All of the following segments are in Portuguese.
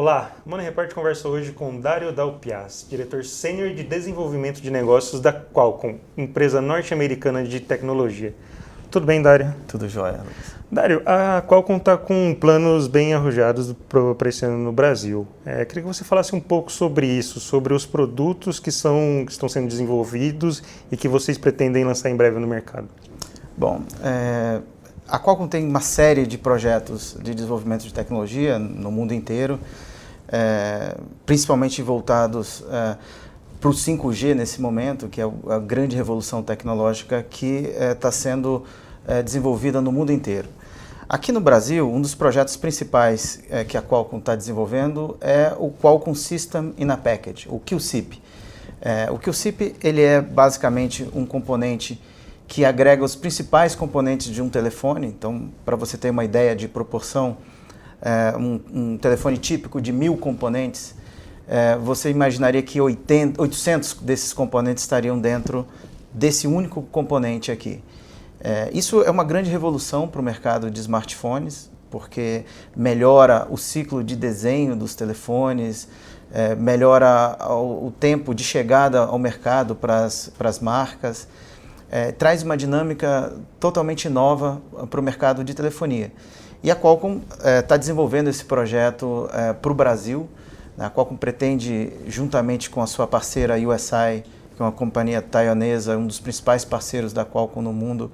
Olá, Money Report conversa hoje com Dario Dal Piaz, diretor sênior de desenvolvimento de negócios da Qualcomm, empresa norte-americana de tecnologia. Tudo bem, Dario? Tudo jóia, Luiz. Dario, a Qualcomm está com planos bem arrojados para esse ano no Brasil. Queria que você falasse um pouco sobre isso, sobre os produtos que estão sendo desenvolvidos e que vocês pretendem lançar em breve no mercado. Bom, a Qualcomm tem uma série de projetos de desenvolvimento de tecnologia no mundo inteiro, principalmente voltados para o 5G nesse momento, que é a grande revolução tecnológica que está sendo desenvolvida no mundo inteiro. Aqui no Brasil, um dos projetos principais que a Qualcomm está desenvolvendo é o Qualcomm System in a Package, o QSIP. O QSIP ele é basicamente um componente que agrega os principais componentes de um telefone. Então, para você ter uma ideia de proporção, um telefone típico de 1000 componentes, você imaginaria que 800 desses componentes estariam dentro desse único componente aqui. Isso é uma grande revolução para o mercado de smartphones, porque melhora o ciclo de desenho dos telefones, melhora o tempo de chegada ao mercado para as marcas, traz uma dinâmica totalmente nova para o mercado de telefonia. E a Qualcomm está desenvolvendo esse projeto para o Brasil. A Qualcomm pretende, juntamente com a sua parceira USI, que é uma companhia taiwanesa, um dos principais parceiros da Qualcomm no mundo,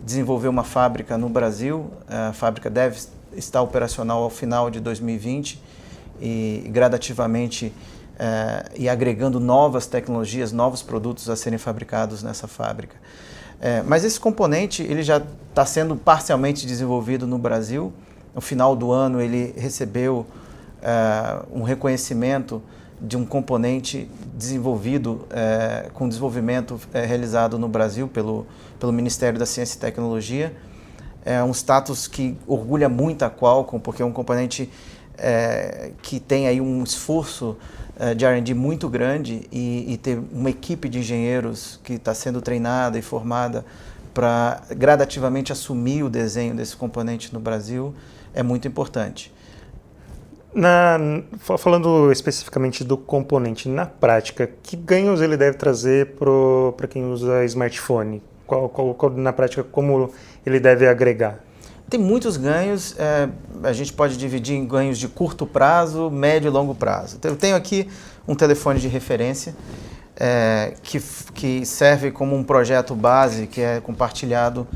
desenvolver uma fábrica no Brasil. A fábrica deve estar operacional ao final de 2020 e gradativamente e agregando novas tecnologias, novos produtos a serem fabricados nessa fábrica. Mas esse componente ele já está sendo parcialmente desenvolvido no Brasil. No final do ano ele recebeu um reconhecimento de um componente desenvolvido com desenvolvimento realizado no Brasil pelo Ministério da Ciência e Tecnologia. É um status que orgulha muito a Qualcomm, porque é um componente que tem aí um esforço de R&D muito grande e ter uma equipe de engenheiros que está sendo treinada e formada para gradativamente assumir o desenho desse componente no Brasil é muito importante. Falando especificamente do componente, na prática, que ganhos ele deve trazer para quem usa smartphone? Na prática, como ele deve agregar? Tem muitos ganhos, a gente pode dividir em ganhos de curto prazo, médio e longo prazo. Eu tenho aqui um telefone de referência que serve como um projeto base que é compartilhado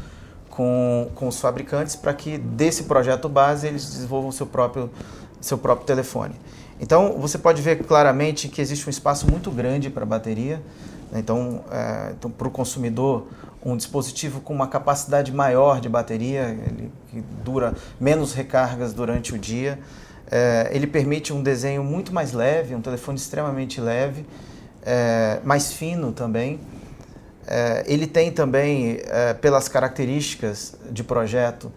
com os fabricantes para que desse projeto base eles desenvolvam seu próprio telefone. Então você pode ver claramente que existe um espaço muito grande para a bateria. Então para o consumidor, um dispositivo com uma capacidade maior de bateria, que dura menos recargas durante o dia. Ele permite um desenho muito mais leve, um telefone extremamente leve, mais fino também. Ele tem também, pelas características de projeto,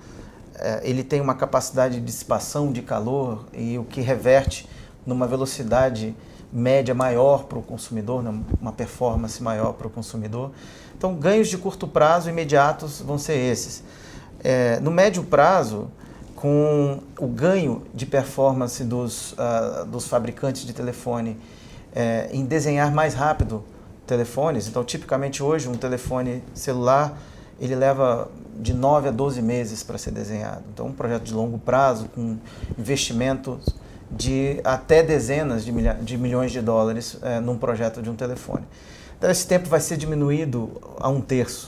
ele tem uma capacidade de dissipação de calor e o que reverte numa velocidade média maior para o consumidor, uma performance maior para o consumidor. Então, ganhos de curto prazo imediatos vão ser esses. No médio prazo, com o ganho de performance dos fabricantes de telefone em desenhar mais rápido telefones, então, tipicamente hoje, um telefone celular, ele leva de 9 a 12 meses para ser desenhado. Então, um projeto de longo prazo, com investimentos de até dezenas de milhões de dólares num projeto de um telefone. Então, esse tempo vai ser diminuído a 1/3.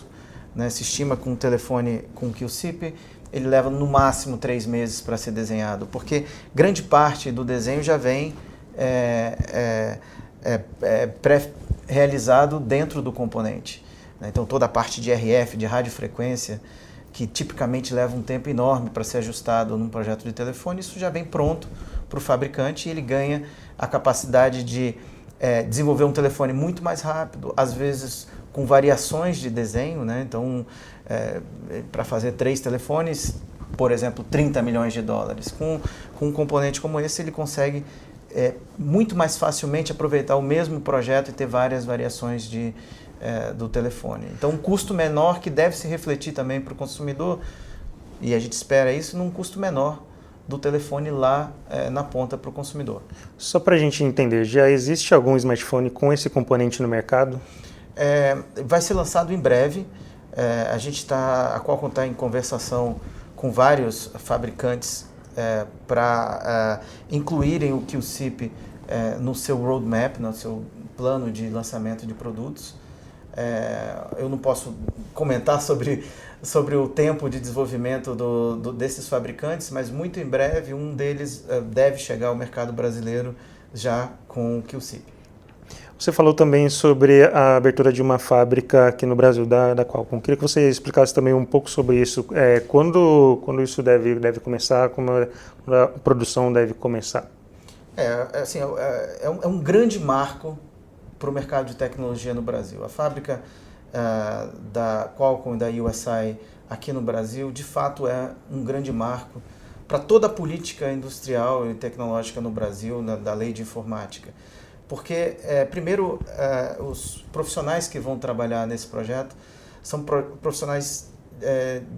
Né? Se estima que um telefone com QSIP, ele leva no máximo 3 meses para ser desenhado, porque grande parte do desenho já vem pré-realizado dentro do componente. Né? Então, toda a parte de RF, de radiofrequência, que tipicamente leva um tempo enorme para ser ajustado num projeto de telefone, isso já vem pronto para o fabricante e ele ganha a capacidade de desenvolver um telefone muito mais rápido, às vezes com variações de desenho, né? Então, para fazer 3 telefones, por exemplo, 30 milhões de dólares. Com um componente como esse, ele consegue muito mais facilmente aproveitar o mesmo projeto e ter várias variações do telefone. Então, um custo menor que deve se refletir também para o consumidor, e a gente espera isso num custo menor do telefone lá na ponta para o consumidor. Só para a gente entender, já existe algum smartphone com esse componente no mercado? Vai ser lançado em breve. A Qualcomm está em conversação com vários fabricantes para incluírem o QSIP no seu roadmap, no seu plano de lançamento de produtos. Eu não posso comentar sobre o tempo de desenvolvimento desses fabricantes, mas muito em breve um deles deve chegar ao mercado brasileiro já com o QSIP. Você falou também sobre a abertura de uma fábrica aqui no Brasil da Qualcomm. Queria que você explicasse também um pouco sobre isso. Quando isso deve começar, como a produção deve começar? É um grande marco para o mercado de tecnologia no Brasil. A fábrica da Qualcomm e da USI aqui no Brasil, de fato, é um grande marco para toda a política industrial e tecnológica no Brasil, da lei de informática. Porque, primeiro, os profissionais que vão trabalhar nesse projeto são profissionais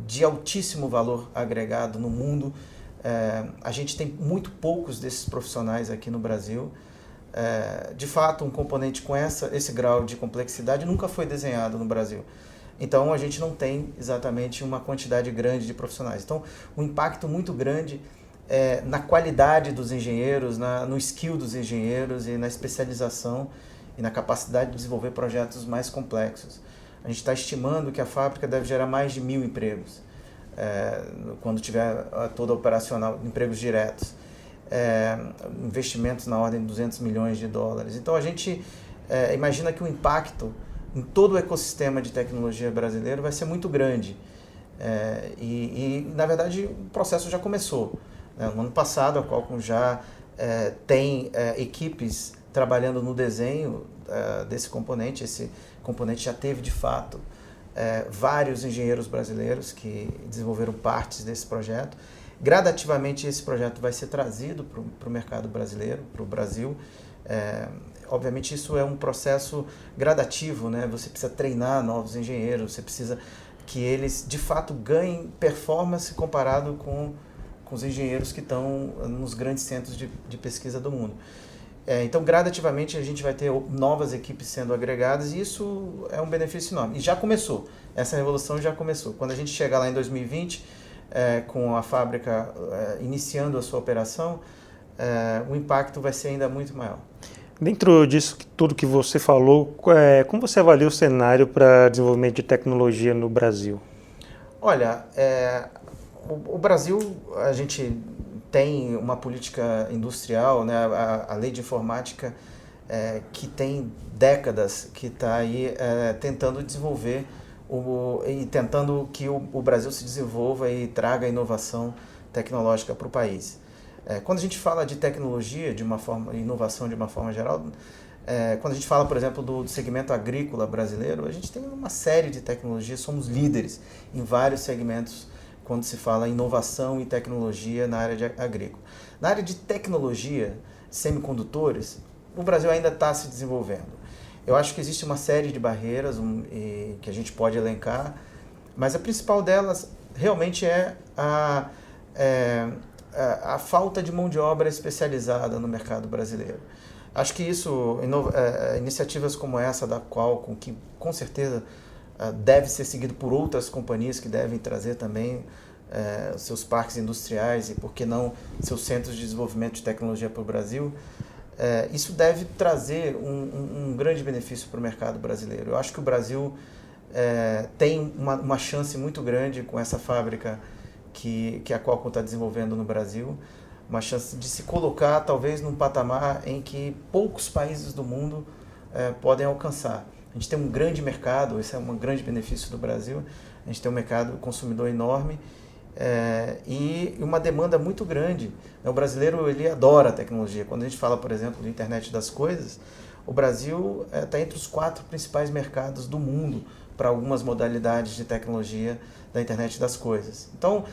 de altíssimo valor agregado no mundo. A gente tem muito poucos desses profissionais aqui no Brasil. De fato, um componente com esse grau de complexidade nunca foi desenhado no Brasil. Então, a gente não tem exatamente uma quantidade grande de profissionais. Então, um impacto muito grande na qualidade dos engenheiros, no skill dos engenheiros e na especialização e na capacidade de desenvolver projetos mais complexos. A gente está estimando que a fábrica deve gerar mais de 1.000 empregos, quando tiver toda operacional, empregos diretos. Investimentos na ordem de 200 milhões de dólares. Então a gente imagina que o impacto em todo o ecossistema de tecnologia brasileiro vai ser muito grande. Na verdade, o processo já começou. No ano passado, a Qualcomm já tem equipes trabalhando no desenho desse componente. Esse componente já teve, de fato, vários engenheiros brasileiros que desenvolveram partes desse projeto. Gradativamente, esse projeto vai ser trazido para o mercado brasileiro, para o Brasil. Obviamente, isso é um processo gradativo, né? Você precisa treinar novos engenheiros, você precisa que eles, de fato, ganhem performance comparado com os engenheiros que estão nos grandes centros de pesquisa do mundo. Então, gradativamente, a gente vai ter novas equipes sendo agregadas e isso é um benefício enorme. E já começou, essa revolução já começou. Quando a gente chegar lá em 2020, com a fábrica iniciando a sua operação, o impacto vai ser ainda muito maior. Dentro disso, tudo que você falou, como você avalia o cenário para desenvolvimento de tecnologia no Brasil? Olha, o Brasil, a gente tem uma política industrial, né, a lei de informática, que tem décadas que está aí tentando desenvolver e tentando que o Brasil se desenvolva e traga inovação tecnológica para o país. Quando a gente fala de tecnologia, inovação de uma forma geral, quando a gente fala, por exemplo, do segmento agrícola brasileiro, a gente tem uma série de tecnologias, somos líderes em vários segmentos quando se fala em inovação e tecnologia na área agrícola. Na área de tecnologia, semicondutores, o Brasil ainda está se desenvolvendo. Eu acho que existe uma série de barreiras que a gente pode elencar, mas a principal delas realmente é a falta de mão de obra especializada no mercado brasileiro. Acho que iniciativas como essa da Qualcomm, que com certeza deve ser seguido por outras companhias que devem trazer também seus parques industriais e, por que não, seus centros de desenvolvimento de tecnologia para o Brasil, isso deve trazer um grande benefício para o mercado brasileiro. Eu acho que o Brasil tem uma chance muito grande com essa fábrica que a Qualcomm está desenvolvendo no Brasil, uma chance de se colocar talvez num patamar em que poucos países do mundo podem alcançar. A gente tem um grande mercado, esse é um grande benefício do Brasil, a gente tem um mercado consumidor enorme e uma demanda muito grande. O brasileiro, ele adora a tecnologia. Quando a gente fala, por exemplo, de internet das coisas, o Brasil está entre os 4 principais mercados do mundo para algumas modalidades de tecnologia da internet das coisas. Então,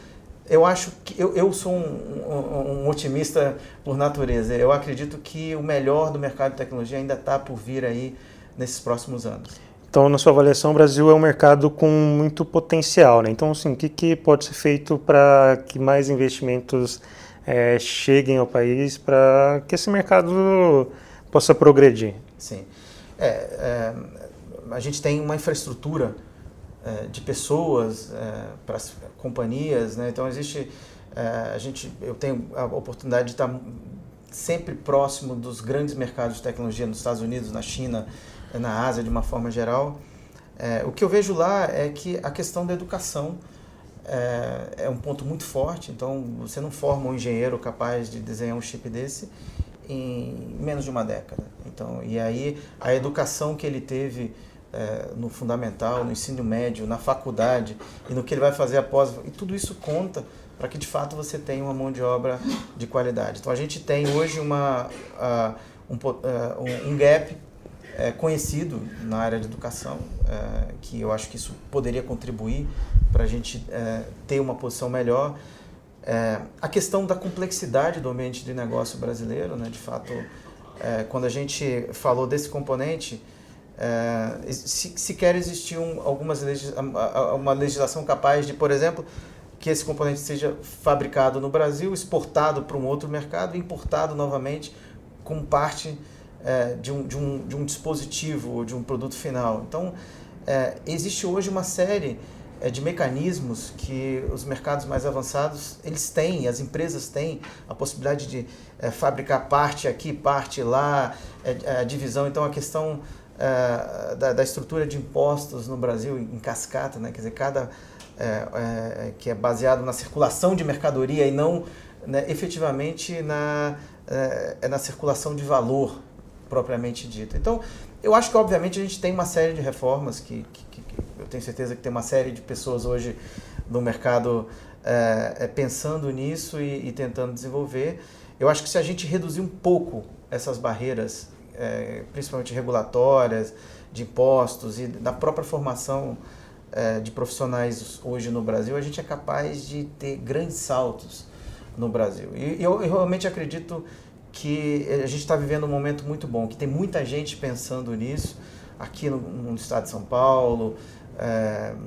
eu acho que eu sou um otimista por natureza. Eu acredito que o melhor do mercado de tecnologia ainda está por vir aí nesses próximos anos. Então, na sua avaliação, o Brasil é um mercado com muito potencial, né? Então, assim, o que pode ser feito para que mais investimentos cheguem ao país para que esse mercado possa progredir? Sim. A gente tem uma infraestrutura de pessoas para as companhias, né? Então eu tenho a oportunidade de estar sempre próximo dos grandes mercados de tecnologia nos Estados Unidos, na China, na Ásia de uma forma geral. O que eu vejo lá é que a questão da educação é um ponto muito forte. Então você não forma um engenheiro capaz de desenhar um chip desse em menos de uma década. Então, e aí a educação que ele teve no fundamental, no ensino médio, na faculdade e no que ele vai fazer após, e tudo isso conta para que de fato você tenha uma mão de obra de qualidade. Então a gente tem hoje um gap conhecido na área de educação, que eu acho que isso poderia contribuir para a gente ter uma posição melhor. A questão da complexidade do ambiente de negócio brasileiro, né? De fato, quando a gente falou desse componente, sequer existir uma legislação capaz de, por exemplo, que esse componente seja fabricado no Brasil, exportado para um outro mercado e importado novamente como parte de um dispositivo ou de um produto final. Então, existe hoje uma série de mecanismos que os mercados mais avançados eles têm, as empresas têm a possibilidade de fabricar parte aqui, parte lá, a divisão. Então, a questão da estrutura de impostos no Brasil em cascata, né? Quer dizer, que é baseado na circulação de mercadoria e não, né, efetivamente na circulação de valor propriamente dito. Então, eu acho que obviamente a gente tem uma série de reformas que eu tenho certeza que tem uma série de pessoas hoje no mercado pensando nisso e tentando desenvolver. Eu acho que se a gente reduzir um pouco essas barreiras, principalmente regulatórias, de impostos e da própria formação de profissionais hoje no Brasil, a gente é capaz de ter grandes saltos no Brasil. E eu realmente acredito que a gente está vivendo um momento muito bom, que tem muita gente pensando nisso, aqui no estado de São Paulo,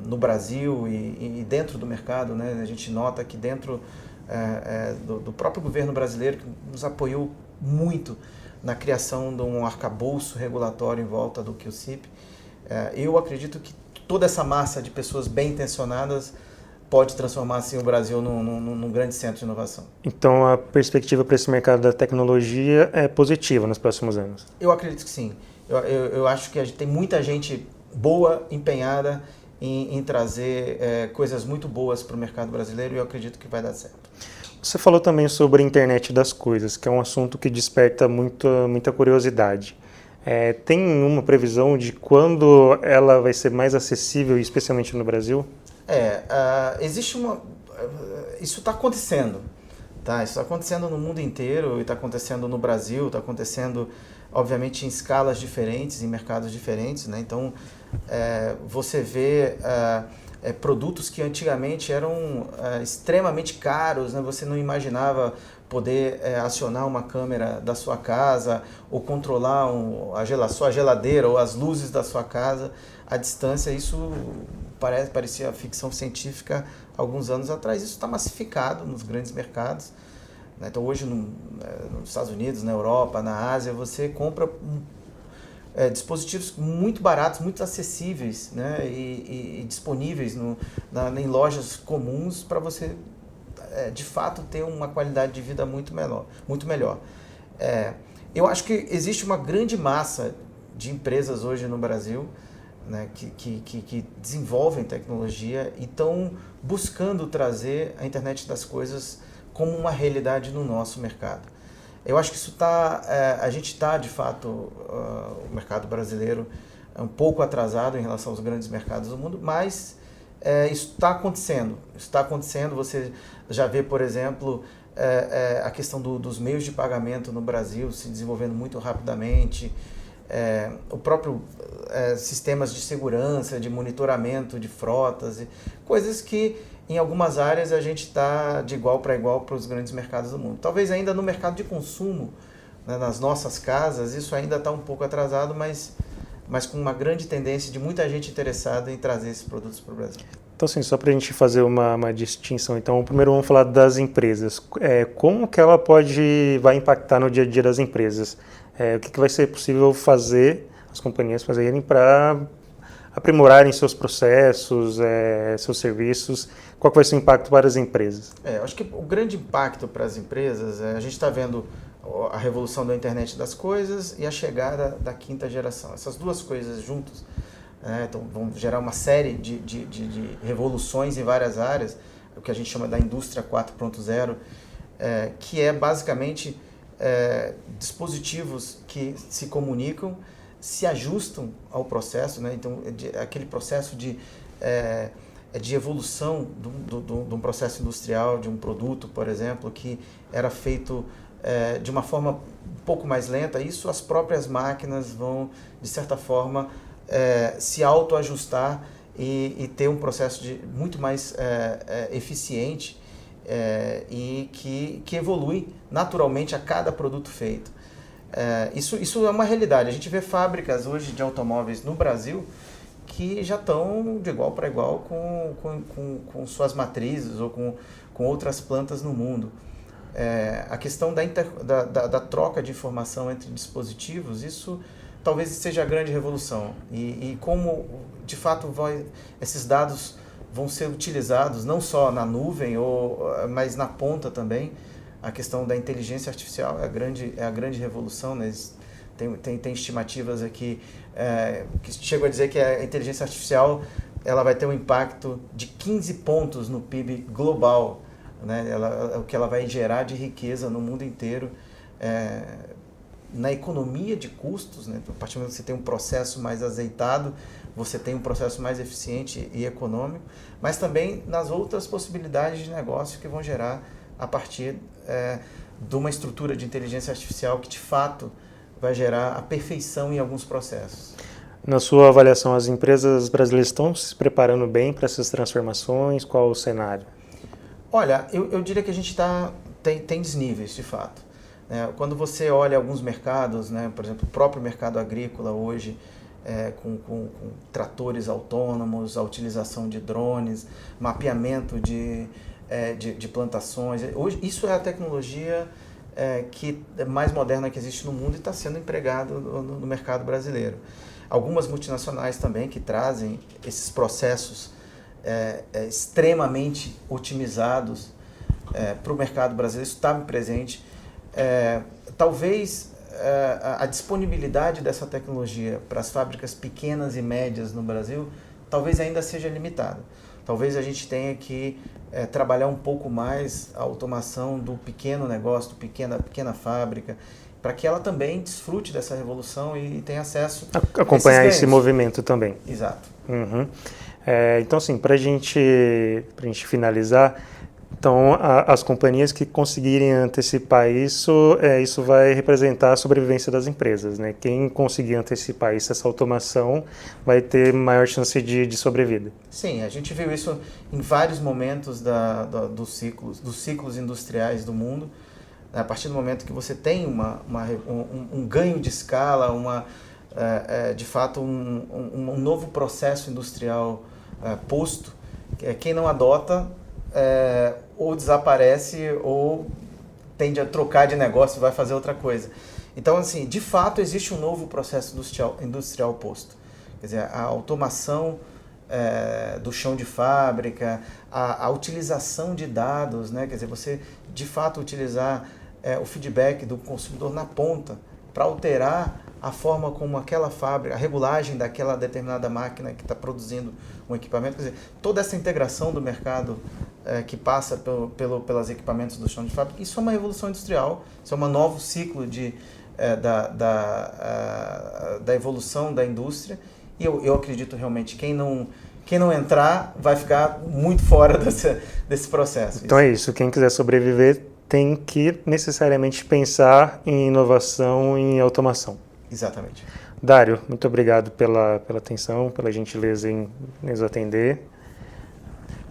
no Brasil e dentro do mercado, né? A gente nota que dentro do próprio governo brasileiro, que nos apoiou muito na criação de um arcabouço regulatório em volta do QCIP, eu acredito que toda essa massa de pessoas bem intencionadas pode transformar assim, o Brasil num grande centro de inovação. Então a perspectiva para esse mercado da tecnologia é positiva nos próximos anos? Eu acredito que sim. Eu acho que tem muita gente boa, empenhada em trazer coisas muito boas para o mercado brasileiro e eu acredito que vai dar certo. Você falou também sobre a internet das coisas, que é um assunto que desperta muita curiosidade. Tem uma previsão de quando ela vai ser mais acessível, especialmente no Brasil? Existe isso está acontecendo, tá? Isso está acontecendo no mundo inteiro, está acontecendo no Brasil, está acontecendo, obviamente, em escalas diferentes, em mercados diferentes, né? Então, você vê produtos que antigamente eram extremamente caros, né? Você não imaginava poder acionar uma câmera da sua casa ou controlar sua geladeira ou as luzes da sua casa à distância. Isso parecia ficção científica alguns anos atrás. Isso está massificado nos grandes mercados, né? Então hoje nos Estados Unidos, na Europa, na Ásia, você compra dispositivos muito baratos, muito acessíveis, né? e disponíveis em lojas comuns para você de fato ter uma qualidade de vida muito melhor. Eu acho que existe uma grande massa de empresas hoje no Brasil, né, que desenvolvem tecnologia e estão buscando trazer a internet das coisas como uma realidade no nosso mercado. Eu acho que a gente está, de fato, o mercado brasileiro é um pouco atrasado em relação aos grandes mercados do mundo, mas isso está acontecendo. Isso está acontecendo. Você já vê, por exemplo, a questão dos meios de pagamento no Brasil se desenvolvendo muito rapidamente. O próprio sistemas de segurança, de monitoramento de frotas, coisas que em algumas áreas a gente está de igual para igual para os grandes mercados do mundo. Talvez ainda no mercado de consumo, né, nas nossas casas, isso ainda está um pouco atrasado, mas com uma grande tendência de muita gente interessada em trazer esses produtos para o Brasil. Então, assim, só para a gente fazer uma distinção, então, primeiro vamos falar das empresas. Como que ela vai impactar no dia a dia das empresas? O que vai ser possível fazer, as companhias fazerem para aprimorarem seus processos, seus serviços? Qual que vai ser o impacto para as empresas? Eu acho que o grande impacto para as empresas, a gente está vendo a revolução da internet das coisas e a chegada da quinta geração. Essas duas coisas juntas, então vão gerar uma série de revoluções em várias áreas, o que a gente chama da indústria 4.0, que é basicamente dispositivos que se comunicam, se ajustam ao processo, né? Então aquele processo de evolução de um processo industrial, de um produto, por exemplo, que era feito de uma forma um pouco mais lenta, isso as próprias máquinas vão, de certa forma, se autoajustar e ter um processo muito mais eficiente e que evolui naturalmente a cada produto feito. Isso é uma realidade. A gente vê fábricas hoje de automóveis no Brasil que já estão de igual para igual com suas matrizes ou com outras plantas no mundo. A questão da troca de informação entre dispositivos, isso talvez seja a grande revolução. E como, de fato, esses dados vão ser utilizados não só na nuvem, mas na ponta também. A questão da inteligência artificial é a grande revolução, né? Tem estimativas aqui que chegam a dizer que a inteligência artificial ela vai ter um impacto de 15 pontos no PIB global, né? O que ela vai gerar de riqueza no mundo inteiro, na economia de custos, né? A partir do momento que você tem um processo mais azeitado, você tem um processo mais eficiente e econômico, mas também nas outras possibilidades de negócio que vão gerar a partir de uma estrutura de inteligência artificial que, de fato, vai gerar a perfeição em alguns processos. Na sua avaliação, as empresas brasileiras estão se preparando bem para essas transformações? Qual o cenário? Olha, eu diria que a gente tem desníveis, de fato. Quando você olha alguns mercados, né, por exemplo, o próprio mercado agrícola hoje, com tratores autônomos, a utilização de drones, mapeamento de plantações. Hoje, isso é a tecnologia que é mais moderna que existe no mundo e está sendo empregado no mercado brasileiro. Algumas multinacionais também que trazem esses processos extremamente otimizados para o mercado brasileiro, isso está presente. Talvez a disponibilidade dessa tecnologia para as fábricas pequenas e médias no Brasil talvez ainda seja limitada. Talvez a gente tenha que trabalhar um pouco mais a automação do pequeno negócio, da pequena fábrica, para que ela também desfrute dessa revolução e tenha acesso a acompanhar esse movimento também. Exato. Uhum. Então, assim, para a gente finalizar, então, as companhias que conseguirem antecipar isso, isso vai representar a sobrevivência das empresas, né? Quem conseguir antecipar isso, essa automação, vai ter maior chance de sobrevida. Sim, a gente viu isso em vários momentos dos ciclos industriais do mundo. A partir do momento que você tem um ganho de escala, de fato um novo processo industrial posto, quem não adota ou desaparece ou tende a trocar de negócio e vai fazer outra coisa. Então, assim, de fato, existe um novo processo industrial posto. Quer dizer, a automação do chão de fábrica, a utilização de dados, né? Quer dizer, você, de fato, utilizar o feedback do consumidor na ponta para alterar a forma como aquela fábrica, a regulagem daquela determinada máquina que está produzindo um equipamento. Quer dizer, toda essa integração do mercado que passa pelos equipamentos do chão de fábrica, isso é uma revolução industrial, isso é um novo ciclo da evolução da indústria, e eu acredito realmente que quem não entrar vai ficar muito fora desse processo. Então é isso, quem quiser sobreviver tem que necessariamente pensar em inovação e em automação. Exatamente. Dário, muito obrigado pela atenção, pela gentileza em nos atender.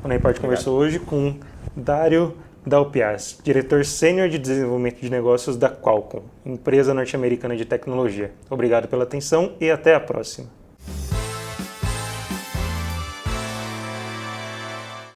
O Neiport conversou hoje com Dário Dalpiaz, diretor sênior de desenvolvimento de negócios da Qualcomm, empresa norte-americana de tecnologia. Obrigado pela atenção e até a próxima.